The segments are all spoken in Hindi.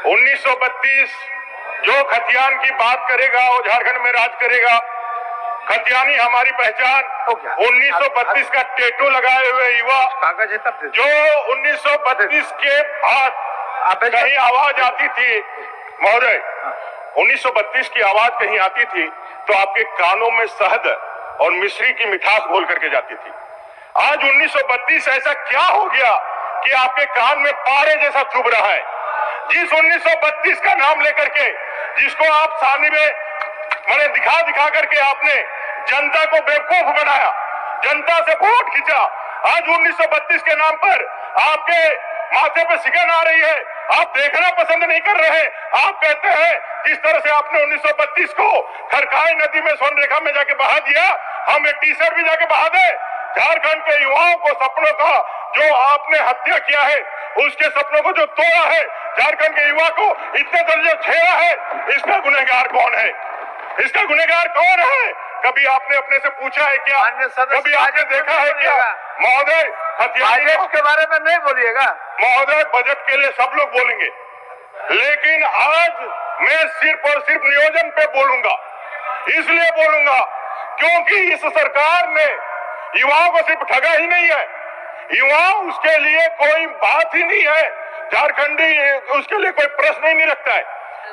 1932 जो खतियान की बात करेगा वो झारखंड में राज करेगा। खतियानी हमारी पहचान। 1932 का टैटू लगाए हुए युवा जो 1932 के बाद कहीं आवाज आती थी महोदय, 1932 की आवाज कहीं आती थी तो आपके कानों में शहद और मिश्री की मिठास घोल करके जाती थी। आज 1932 ऐसा क्या हो गया कि आपके कान में पारे जैसा चुभ रहा है? जिस 1932 का नाम लेकर के जिसको आप सामने में मैंने दिखा करके आपने जनता को बेवकूफ बनाया, जनता से वोट खींचा। आज 1932 के नाम पर आपके माथे पे सिकन आ रही है, आप देखना पसंद नहीं कर रहे। आप कहते हैं जिस तरह से आपने 1932 को खरकाई नदी में स्वर्ण रेखा में जाके बहा दिया, हम एक टी शर्ट भी जाके बहा दे। झारखंड के युवाओं को सपनों का जो आपने हत्या किया है, उसके सपनों को जो तोड़ा है, झारखंड के युवा को इतने दर्जे छेड़ा है, इसका गुनहगार कौन है? इसका गुनहगार कौन है? कभी आपने अपने से पूछा है क्या? कभी आपने देखा है क्या? महोदय बजट के बारे में नहीं बोलिएगा महोदय, बजट के लिए सब लोग बोलेंगे, लेकिन आज मैं सिर्फ और सिर्फ नियोजन पे बोलूंगा। इसलिए बोलूंगा क्योंकि इस सरकार ने युवाओं को सिर्फ ठगा ही नहीं है, युवा उसके लिए कोई बात ही नहीं है, झारखंडी उसके लिए कोई प्रश्न ही नहीं रखता है।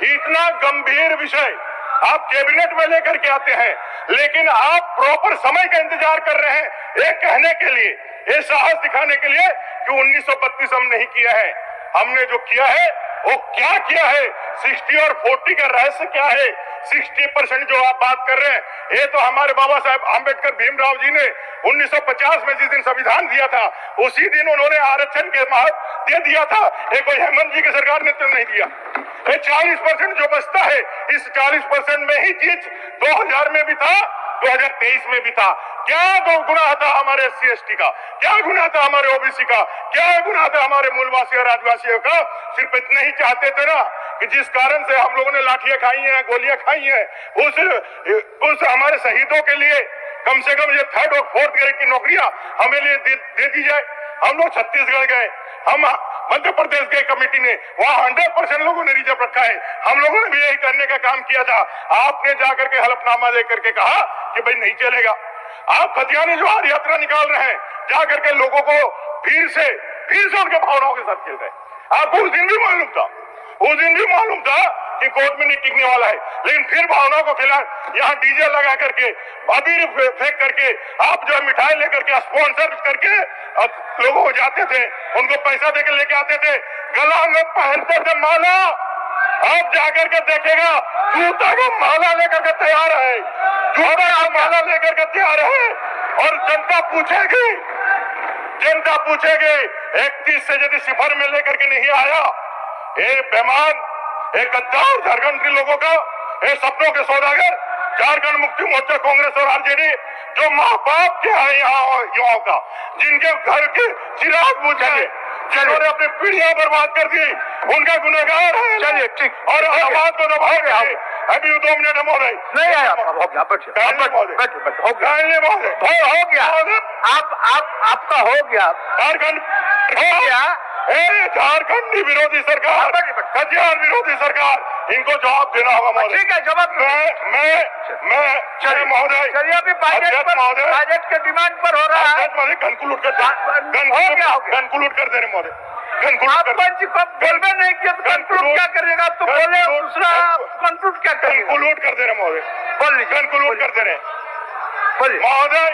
इतना गंभीर विषय आप कैबिनेट में लेकर के आते हैं, लेकिन आप प्रॉपर समय का इंतजार कर रहे हैं एक कहने के लिए, ये साहस दिखाने के लिए कि 1932 हम नहीं किया है। हमने जो किया है वो क्या किया है? 60 और 40 का रहस्य क्या है? 60% जो आप बात कर रहे हैं, ये तो हमारे बाबा साहेब आंबेडकर भीमराव जी ने 1950 में जिस दिन संविधान दिया था उसी दिन उन्होंने आरक्षण के महत्व दे दिया था। ये कोई हेमंत जी की सरकार ने तो नहीं दिया। ये 40% जो बचता है, इस 40% में ही चीज 2000 में भी था, 2023 में भी था। क्या गुनाह था हमारे SC/ST का? क्या गुनाह था हमारे OBC का? क्या गुनाह था हमारे मूलवासी और आदिवासियों का? सिर्फ इतना ही चाहते थे ना कि जिस कारण से हम लोगों ने लाठियां खाई हैं, गोलियां खाई हैं, उस हमारे शहीदों के लिए कम से कम ये 3rd और 4th ग्रेड की नौकरियां हमें लिए दे दी जाए। हम लोग छत्तीसगढ़ गए, हम मध्य प्रदेश गए कमेटी ने, वहां 100% लोगों ने रिजर्व रखा है। हम लोगों ने भी यही करने का काम किया था। आपने जाकर के हलफनामा लेकर के कहा कि भाई नहीं चलेगा। आप खतियानी ज्वार यात्रा निकाल रहे हैं, जाकर के लोगों को फिर से उनके भावनाओं के साथ खेल रहे हैं। आपको उस दिन भी मालूम था कि कोर्ट में नहीं टिकने वाला है, लेकिन फिर भावनाओं को खिला, यहाँ डीजे लगा करके, अबीर फेंक करके, आप जो मिठाई लेकर के स्पॉन्सर करके लोगों को जाते थे, उनको पैसा देकर लेके आते थे, गला में पहनते थे माला। आप जाकर के देखेगा जूता को माला लेकर के तैयार है, जूता को माला लेकर के तैयार है। और जनता पूछेगी 31 से यदि सिफर में लेकर के नहीं आया, ये बेमान, एक गद्दार झारखंड के लोगों का, ये सपनों के सौदागर झारखंड मुक्ति मोर्चा, कांग्रेस और RJD जो माँ बाप के हैं यहाँ युवाओं का, जिनके घर के चिराग बुझे, जिन्होंने अपनी पीढ़ियां बर्बाद कर दी, उनका गुनहगार है। चलिए ठीक, और आवाज को दबाओगे। अभी 2 मिनट है महोदय, नहीं आया, हो गया, हो गया, आपका हो गया, झारखंड हो गया। झारखंडी विरोधी सरकार, खतियान विरोधी सरकार, इनको जवाब देना होगा महोदय। ठीक है, जवाब मैं महोदय, चलिए अभी बजट के डिमांड पर हो रहा है। कंक्लूड कर दे रहे महोदय, आप पंच को बोलबे नहीं किया तो कंक्लूड क्या करिएगा? तो बोले दूसरा कंक्लूड क्या करिएगा? कंक्लूड कर दे रहे महोदय, बोल लीजिए, कंक्लूड कर दे रहे बोलिए महोदय।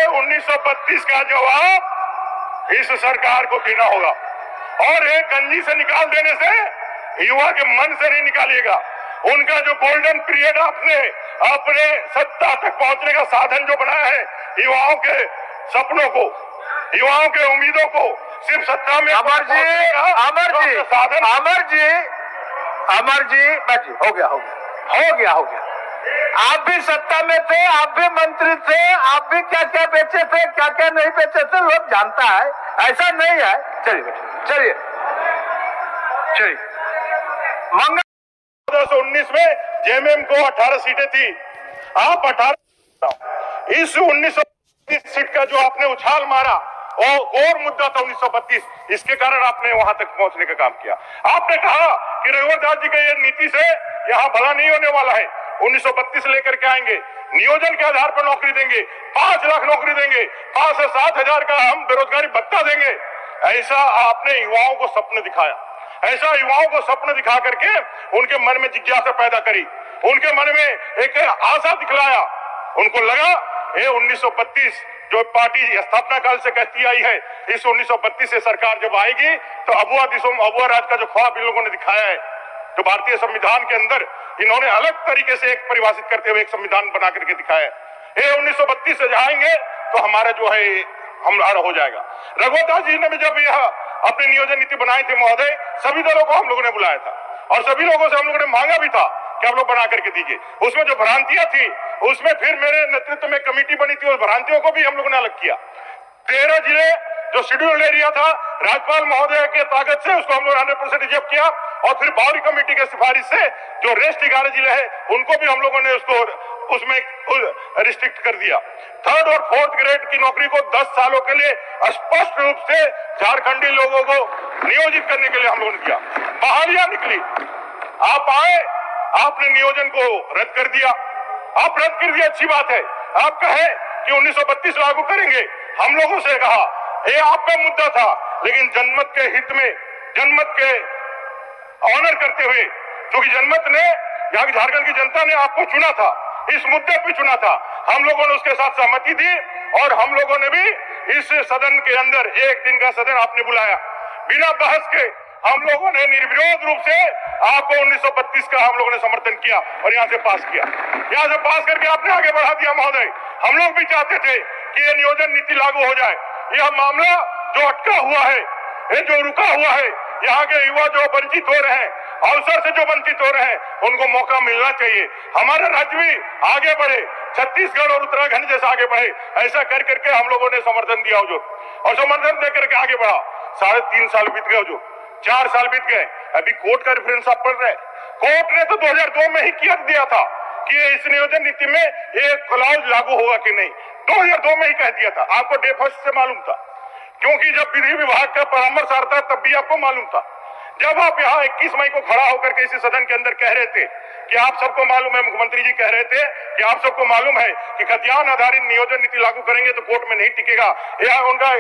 1932 का जवाब इस सरकार को देना होगा, और एक गंजी से निकाल देने से युवा के मन से नहीं निकालिएगा। उनका जो गोल्डन पीरियड आपने अपने सत्ता तक पहुंचने का साधन जो बनाया है, युवाओं के सपनों को, युवाओं के उम्मीदों को सिर्फ सत्ता में अमर जी, हो गया। आप भी सत्ता में थे, आप भी मंत्री थे, आप भी क्या क्या बेचे थे, क्या क्या नहीं बेचे थे, लोग जानता है, ऐसा नहीं है। चलिए मंगल 2019 में JMM को 18 सीटें थी, आप 18, इस 19 सीट का जो आपने उछाल मारा, और मुद्दा था 1932, इसके कारण आपने वहां तक पहुंचने का काम किया। आपने कहा कि रघुवर दास जी के ये नीति से यहाँ भला नहीं होने वाला है, 1932 लेकर के आएंगे, नियोजन के आधार पर नौकरी देंगे, 5 लाख नौकरी देंगे, 5 से 7 हजार का हम बेरोजगारी भत्ता देंगे। ऐसा आपने युवाओं को सपने दिखाया, ऐसा युवाओं को सपने दिखा करके उनके मन में जिज्ञासा पैदा करी, उनके मन में एक आशा दिखलाया। उनको लगा ये 1932 जो पार्टी स्थापना काल से कहती आई है, इस 1932 से सरकार जब आएगी तो अबुआ राज का जो ख्वाब इन लोगों ने दिखाया है, जो भारतीय संविधान के अंदर इन्होंने अलग तरीके से एक परिभाषित करते हुए एक संविधान बना करके दिखाया है, ये 1932 से जाएंगे तो हमारा जो है हमारा हो जाएगा। रघुवर दास जी ने भी जब यह अपनी नियोजन नीति बनाई थी महोदय, सभी दलों को हम लोगों ने बुलाया था और सभी लोगों से हम लोगों ने मांगा भी था कि आप लोग बना करके दीजिए। उसमें जो भ्रांतियां थी उसमें फिर मेरे नेतृत्व में कमेटी बनी थी, उस भ्रांतियों को भी हम लोगों ने अलग किया। 13 जिले जो शेड्यूल एरिया था, राज्यपाल महोदय के ताकत से उसको हम लोग 100% रिजर्व किया और फिर बावरी कमेटी के सिफारिश से जो रेस्ट 11 जिले हैं उनको भी हम लोगों ने उसको उसमें रिस्ट्रिक्ट कर दिया। 3rd और 4th ग्रेड की नौकरी को 10 सालों के लिए स्पष्ट रूप से झारखंडी लोगों को नियोजित करने के लिए हम लोगों ने किया। बहालियां निकली, आप आए, आपने नियोजन को रद्द कर दिया। आप रद्द कर दिया, अच्छी बात है। आप कहे कि 1932 लागू करेंगे, हम लोगों से कहा ये आपका मुद्दा था, लेकिन जनमत के हित में, जनमत के ऑनर करते हुए, क्योंकि जनमत ने, यहाँ की झारखंड की जनता ने आपको चुना था, इस मुद्दे पे चुना था, हम लोगों ने उसके साथ सहमति दी और हम लोगों ने भी इस सदन के अंदर एक दिन का सदन आपने बुलाया, बिना बहस के हम लोगों ने निर्विरोध रूप से आपको 1932 का हम लोगों ने समर्थन किया और यहाँ से पास किया। यहाँ से पास करके आपने आगे बढ़ा दिया महोदय। हम लोग भी चाहते थे कि ये नियोजन नीति लागू हो जाए। यह मामला जो अटका हुआ है, ये जो रुका हुआ है, यहाँ के युवा जो वंचित हो रहे हैं, अवसर से जो वंचित हो रहे हैं, उनको मौका मिलना चाहिए। हमारा राज्य भी आगे बढ़े, छत्तीसगढ़ और उत्तराखंड जैसा आगे बढ़े, ऐसा कर करके हम लोगों ने समर्थन दिया जो, और समर्थन दे करके आगे बढ़ा। 3.5 साल बीत गए, जो 4 साल बीत गए, अभी कोर्ट का रेफरेंस आप पढ़ रहे हैं। कोर्ट ने तो 2002 में ही किया दिया था कि इस नियोजन नीति में ये क्लॉज लागू होगा कि नहीं, 2002 में ही कह दिया था। आपको डे फर्स्ट से मालूम था, क्योंकि जब विधि विभाग का परामर्श आता है तब भी आपको मालूम था। जब आप यहाँ 21 मई को खड़ा होकर के इसी सदन के अंदर कह रहे थे कि आप सबको मालूम है, मुख्यमंत्री जी कह रहे थे कि आप सबको मालूम है कि खतियान आधारित नियोजन नीति लागू करेंगे तो कोर्ट में नहीं टिकेगा, यह उनका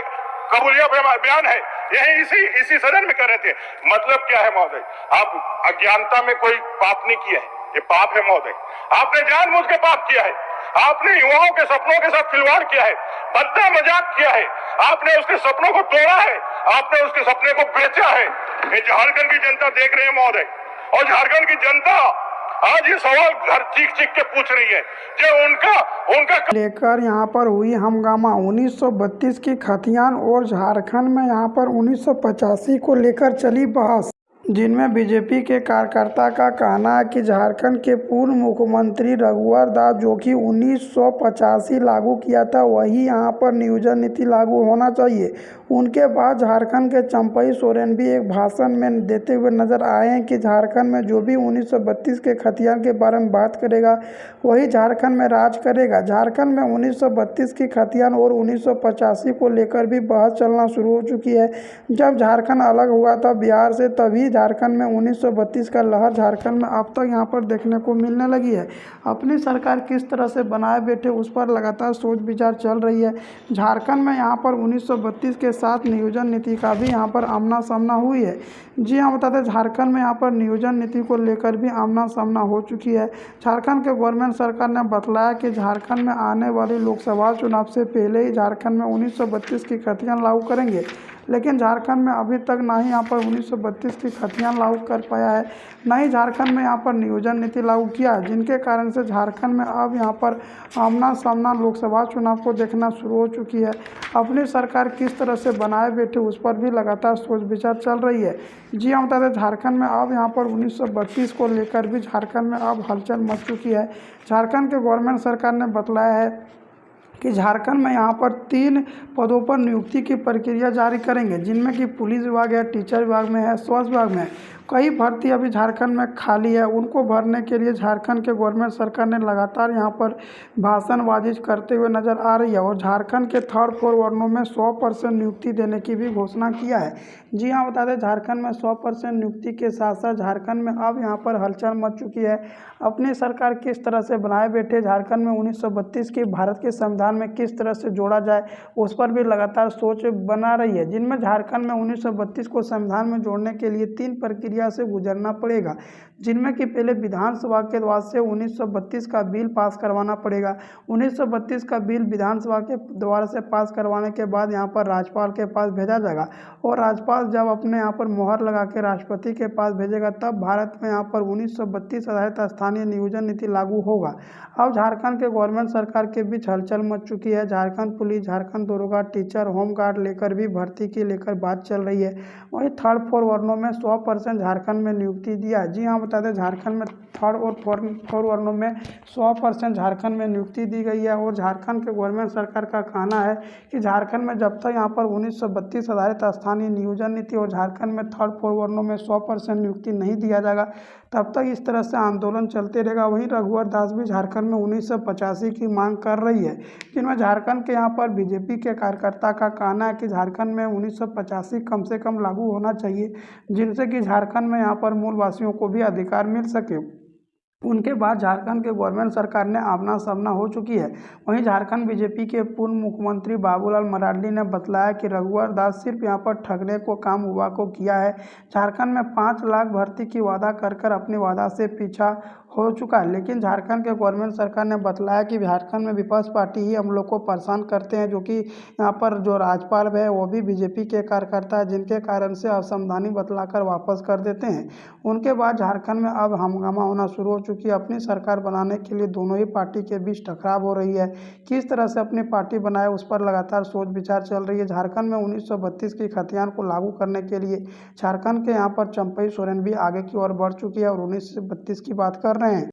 कबूलिया बयान है, यही इसी सदन में कर रहे थे। मतलब क्या है महोदय, आप अज्ञानता में कोई पाप नहीं किया है, ये पाप है महोदय। आपने जानबूझ के पाप किया है, आपने युवाओं के सपनों के साथ खिलवाड़ किया है, बद्दा मजाक किया है, आपने उसके सपनों को तोड़ा है, आपने उसके सपने को बेचा है। ये झारखंड की जनता देख रही है महोदय, और झारखंड की जनता आज ये सवाल घर चीख चीख के पूछ रही है जो उनका लेकर यहाँ पर हुई हंगामा 1932 की खतियान और झारखंड में यहाँ पर 1985 को लेकर चली बहस, जिनमें बीजेपी के कार्यकर्ता का कहना है कि झारखंड के पूर्व मुख्यमंत्री रघुवर दास जो कि 1985 लागू किया था, वही यहाँ पर नियोजन नीति लागू होना चाहिए। उनके बाद झारखंड के चंपई सोरेन भी एक भाषण में देते हुए नजर आए हैं कि झारखंड में जो भी 1932 के खतियान के बारे में बात करेगा वही झारखंड में राज करेगा। झारखंड में 1932 की खतियान और 1985 को लेकर भी बहस चलना शुरू हो चुकी है। जब झारखंड अलग हुआ था बिहार से, तभी झारखंड में 1932 का लहर झारखंड में अब तक यहाँ पर देखने को मिलने लगी है। अपनी सरकार किस तरह से बनाए बैठे उस पर लगातार सोच विचार चल रही है। झारखंड में यहाँ पर 1932 के साथ नियोजन नीति का भी यहाँ पर आमना सामना हुई है। जी हाँ, बताते हैं झारखंड में यहाँ पर नियोजन नीति को लेकर भी आमना सामना हो चुकी है। झारखंड के गवर्नमेंट सरकार ने बतलाया कि झारखंड में आने वाली लोकसभा चुनाव से पहले ही झारखंड में 1932 की खतियान लागू करेंगे, लेकिन झारखंड में अभी तक ना ही यहाँ पर 1932 की खतियान लागू कर पाया है, ना ही झारखंड में यहाँ पर नियोजन नीति लागू किया है, जिनके कारण से झारखंड में अब यहाँ पर आमना सामना लोकसभा चुनाव को देखना शुरू हो चुकी है। अपनी सरकार किस तरह से बनाए बैठे उस पर भी लगातार सोच विचार चल रही है। जी हाँ, बता दें झारखंड में अब यहाँ पर 1932 को लेकर भी झारखंड में अब हलचल मच चुकी है। झारखंड के गवर्नमेंट सरकार ने बतलाया है कि झारखंड में यहाँ पर 3 पदों पर नियुक्ति की प्रक्रिया जारी करेंगे, जिनमें कि पुलिस विभाग है, टीचर विभाग में है, स्वास्थ्य विभाग में है। कई भर्ती अभी झारखंड में खाली है, उनको भरने के लिए झारखंड के गवर्नमेंट सरकार ने लगातार यहाँ पर भाषणबाजी करते हुए नज़र आ रही है और झारखंड के 3rd 4 वर्णों में 100% नियुक्ति देने की भी घोषणा किया है। जी हाँ, बता दें झारखंड में 100% नियुक्ति के साथ साथ झारखंड में अब यहाँ पर हलचल मच चुकी है। अपनी सरकार किस तरह से बनाए बैठे झारखंड में 1932 की भारत के संविधान में किस तरह से जोड़ा जाए, उस पर भी लगातार सोच बना रही है, जिनमें झारखंड में 1932 को संविधान में जोड़ने के लिए 3 प्रक्रिया से गुजरना पड़ेगा, जिनमें कि पहले विधानसभा के द्वारा से 1932 का बिल पास करवाना पड़ेगा। 1932 का बिल विधानसभा के द्वारा से पास करवाने के बाद यहाँ पर राज्यपाल के पास भेजा जाएगा और राज्यपाल जब अपने यहाँ पर मोहर लगा के राष्ट्रपति के पास भेजेगा तब भारत में यहाँ पर 1932 आधारित स्थानीय नियोजन नीति लागू होगा। अब झारखंड के गवर्नमेंट सरकार के बीच हलचल मच चुकी है। झारखंड पुलिस, झारखंड दरोगा, टीचर, होमगार्ड लेकर भी भर्ती की लेकर बात चल रही है। वहीं 3rd 4 वर्णों में 100% झारखंड में नियुक्ति दिया। जी हाँ, बता दें झारखंड में 3rd और 4 वर्णों में 100% झारखंड में नियुक्ति दी गई है और झारखंड के गवर्नमेंट सरकार का कहना है कि झारखंड में जब तक यहाँ पर 1932 आधारित स्थानीय नियोजन नीति और झारखंड में 3rd 4 वर्णों में 100% नियुक्ति नहीं दिया जाएगा तब तक इस तरह से आंदोलन चलते रहेगा। वहीं रघुवर दास भी झारखंड में 1985 की मांग कर रही है, जिनमें झारखंड के यहाँ पर बीजेपी के कार्यकर्ता का कहना है कि झारखंड में 1985 कम से कम लागू होना चाहिए, जिनसे कि झारखंड में यहाँ पर मूलवासियों को भी अधिकार मिल सके। उनके बाद झारखंड के गवर्नमेंट सरकार ने आमना सामना हो चुकी है। वहीं झारखंड बीजेपी के पूर्व मुख्यमंत्री बाबूलाल मरांडी ने बतलाया कि रघुवर दास सिर्फ यहां पर ठगने को काम युवा को किया है। झारखंड में 5 लाख भर्ती की वादा कर अपने वादा से पीछा हो चुका है, लेकिन झारखंड के गवर्नमेंट सरकार ने बतलाया कि झारखंड में विपक्ष पार्टी ही हम लोग को परेशान करते हैं, जो कि यहाँ पर जो राज्यपाल है वो भी बीजेपी के कार्यकर्ता है, जिनके कारण से असंवैधानी बतलाकर वापस कर देते हैं। उनके बाद झारखंड में अब हंगामा होना शुरू हो चुकी है। अपनी सरकार बनाने के लिए दोनों ही पार्टी के बीच टकराव हो रही है। किस तरह से अपनी पार्टी बनाए उस पर लगातार सोच विचार चल रही है। झारखंड में 1932 की खतियान को लागू करने के लिए झारखंड के यहाँ पर चंपई सोरेन भी आगे की ओर बढ़ चुकी है और 1932 की बात कर रहे हैं।